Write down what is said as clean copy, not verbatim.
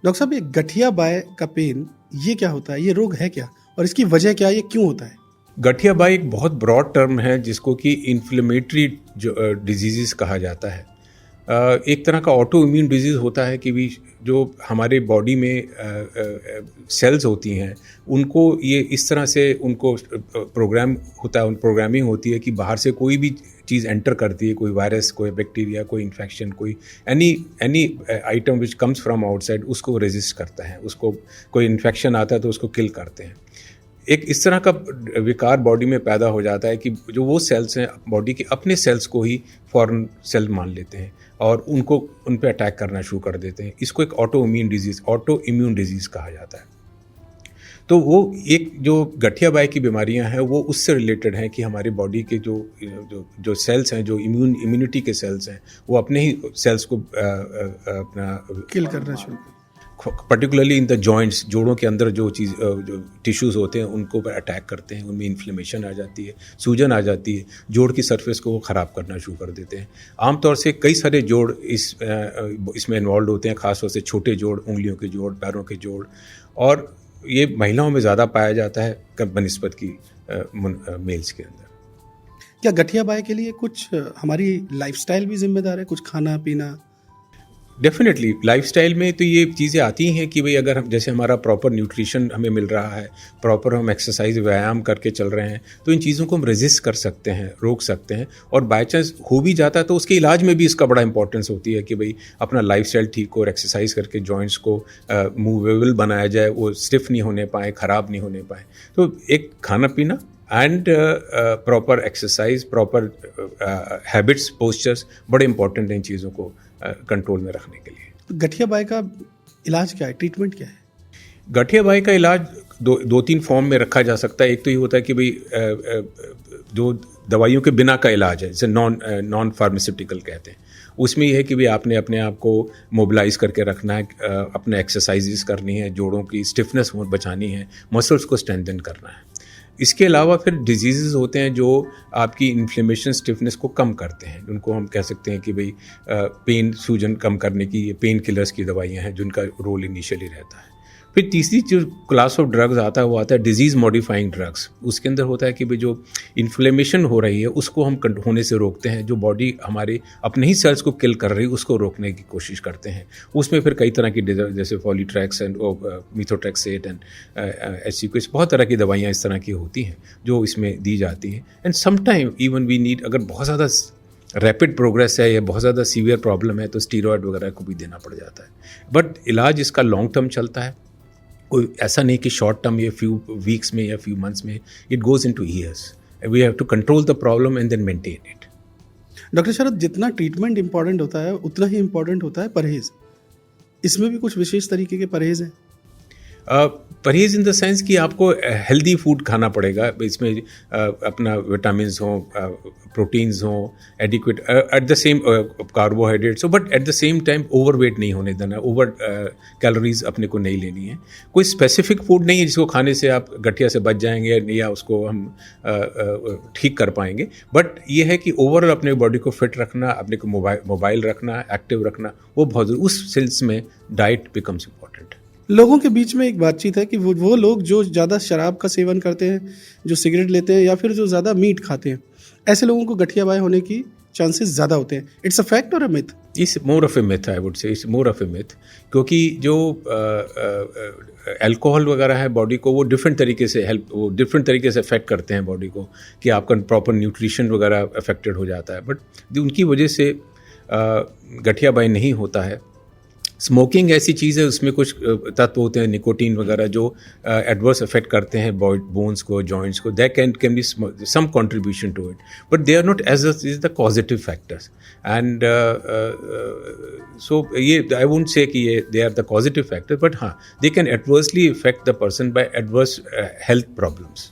Doctor साहब, ये गठिया बाय का पेन ये क्या होता है? ये रोग है क्या और इसकी वजह क्या है? ये क्यों होता है? गठिया बाई एक बहुत ब्रॉड टर्म है जिसको कि इन्फ्लेमेटरी जो डिजीज़ कहा जाता है। एक तरह का ऑटो इम्यून डिजीज़ होता है कि भी जो हमारे बॉडी में सेल्स होती हैं उनको ये इस तरह से उनको प्रोग्राम होता है, प्रोग्रामिंग होती है कि बाहर से कोई भी चीज़ एंटर करती है, कोई वायरस, कोई बैक्टीरिया, कोई इन्फेक्शन, कोई any item which comes from outside उसको रेजिस्ट करता है। उसको कोई इन्फेक्शन आता है तो उसको किल करते हैं। एक इस तरह का विकार बॉडी में पैदा हो जाता है कि जो वो सेल्स हैं बॉडी के अपने सेल्स को ही फॉरेन सेल मान लेते हैं और उन पे अटैक करना शुरू कर देते हैं। इसको एक ऑटो इम्यून डिजीज़ कहा जाता है। तो वो एक जो गठिया बाई की बीमारियां हैं वो उससे रिलेटेड हैं कि हमारी बॉडी के जो सेल्स हैं, जो इम्यूनिटी के सेल्स हैं, वो अपने ही सेल्स को अपना किल करना शुरू कर। पर्टिकुलरली इन द जॉइंट्स, जोड़ों के अंदर जो टिश्यूज़ होते हैं उनको अटैक करते हैं, उनमें इन्फ्लेमेशन आ जाती है, सूजन आ जाती है, जोड़ की सरफेस को वो ख़राब करना शुरू कर देते हैं। आमतौर से कई सारे जोड़ इसमें इन्वॉल्व होते हैं, ख़ासतौर से छोटे जोड़, उंगलियों के जोड़, पैरों के जोड़, और ये महिलाओं में ज़्यादा पाया जाता है बनिस्बत की मेल्स के अंदर। क्या गठिया बाय के लिए कुछ हमारी लाइफस्टाइल भी जिम्मेदार है? कुछ खाना पीना? डेफिनेटली लाइफस्टाइल में तो ये चीज़ें आती हैं कि भाई अगर हम जैसे हमारा प्रॉपर न्यूट्रिशन हमें मिल रहा है, प्रॉपर हम एक्सरसाइज व्यायाम करके चल रहे हैं, तो इन चीज़ों को हम रेजिस्ट कर सकते हैं, रोक सकते हैं। और बाई चांस हो भी जाता है तो उसके इलाज में भी इसका बड़ा इंपॉर्टेंस होती है कि भाई अपना लाइफस्टाइल ठीक हो और एक्सरसाइज करके जॉइंट्स को मूवेबल बनाया जाए, वो स्टिफ नहीं होने पाए, ख़राब नहीं होने पाए। तो एक खाना पीना and proper exercise, proper habits, postures बड़े इंपॉर्टेंट हैं इन चीज़ों को कंट्रोल में रखने के लिए। तो गठिया बाय का इलाज क्या है? ट्रीटमेंट क्या है? गठिया बाई का इलाज दो तीन फॉर्म में रखा जा सकता है। एक तो ये होता है कि भाई जो दवाइयों के बिना का इलाज है, जैसे नॉन फार्मास्यूटिकल कहते हैं, उसमें यह है कि भाई आपने अपने आप को मोबिलाइज करके रखना है, अपने एक्सरसाइजेस करनी है, जोड़ों की स्टिफनेस बचानी है, मसल्स को स्ट्रेंथन करना है। इसके अलावा फिर डिजीज़ होते हैं जो आपकी इन्फ्लेमेशन, स्टिफनेस को कम करते हैं, उनको हम कह सकते हैं कि भाई पेन, सूजन कम करने की ये पेन किलर्स की दवाइयाँ हैं जिनका रोल इनिशियली रहता है। फिर तीसरी जो क्लास ऑफ ड्रग्स आता है वो आता है डिजीज़ मॉडिफाइंग ड्रग्स। उसके अंदर होता है कि भाई जो इन्फ्लेमेशन हो रही है उसको हम होने से रोकते हैं, जो बॉडी हमारे अपने ही सेल्स को किल कर रही है उसको रोकने की कोशिश करते हैं। उसमें फिर कई तरह की जैसे फॉलीट्रैक्स एंड मीथोट्रैक्सेट एंड एसिक्विस, बहुत तरह की दवाइयाँ इस तरह की होती हैं जो इसमें दी जाती हैं। And sometime even we need, अगर बहुत ज़्यादा रैपिड प्रोग्रेस है या बहुत ज़्यादा सीवियर प्रॉब्लम है तो स्टीरॉयड वगैरह को भी देना पड़ जाता है। बट इलाज इसका लॉन्ग टर्म चलता है, कोई ऐसा नहीं कि शॉर्ट टर्म या फ्यू वीक्स में या फ्यू मंथ्स में, it goes into years. We have to control the problem and then maintain it. Doctor Sharad, जितना ट्रीटमेंट इंपॉर्टेंट होता है उतना ही इंपॉर्टेंट होता है परहेज। इसमें भी कुछ विशेष तरीके के परहेज हैं? परहेज इन द सेंस कि आपको हेल्दी फूड खाना पड़ेगा। इसमें अपना विटामिन्स हों, प्रोटीन्स हों, adequate at the same carbohydrates हो, but at the same time overweight नहीं होने देना, ओवर कैलोरीज अपने को नहीं लेनी है। कोई स्पेसिफिक फूड नहीं है जिसको खाने से आप गठिया से बच जाएंगे या उसको हम ठीक कर पाएंगे। बट ये है कि ओवरऑल अपने बॉडी को फिट रखना, अपने को मोबाइल रखना, एक्टिव रखना, वो बहुत ज़रूरी। उस सेंस में डाइट बिकम्स इम्पॉर्टेंट। लोगों के बीच में एक बातचीत है कि वो लोग जो ज़्यादा शराब का सेवन करते हैं, जो सिगरेट लेते हैं या फिर जो ज़्यादा मीट खाते हैं, ऐसे लोगों को गठिया बाय होने की चांसेस ज़्यादा होते हैं। इट्स अ फैक्ट और a myth? It's more of A myth, I would say it's more of A myth. क्योंकि जो अल्कोहल वगैरह है बॉडी को वो डिफरेंट तरीके से अफेक्ट करते हैं बॉडी को, कि आपका प्रॉपर न्यूट्रिशन वगैरह अफेक्टेड हो जाता है। बट उनकी वजह से गठिया बाय नहीं होता है। स्मोकिंग ऐसी चीज़ है, उसमें कुछ तत्व होते हैं, निकोटीन वगैरह, जो एडवर्स इफेक्ट करते हैं बोन्स को, जॉइंट्स को। That can be some contribution to it, but they are not as is the positive factors. And so ये आई वोंट से कि ये they are the positive factor, but हाँ, they can adversely effect the person by adverse health problems.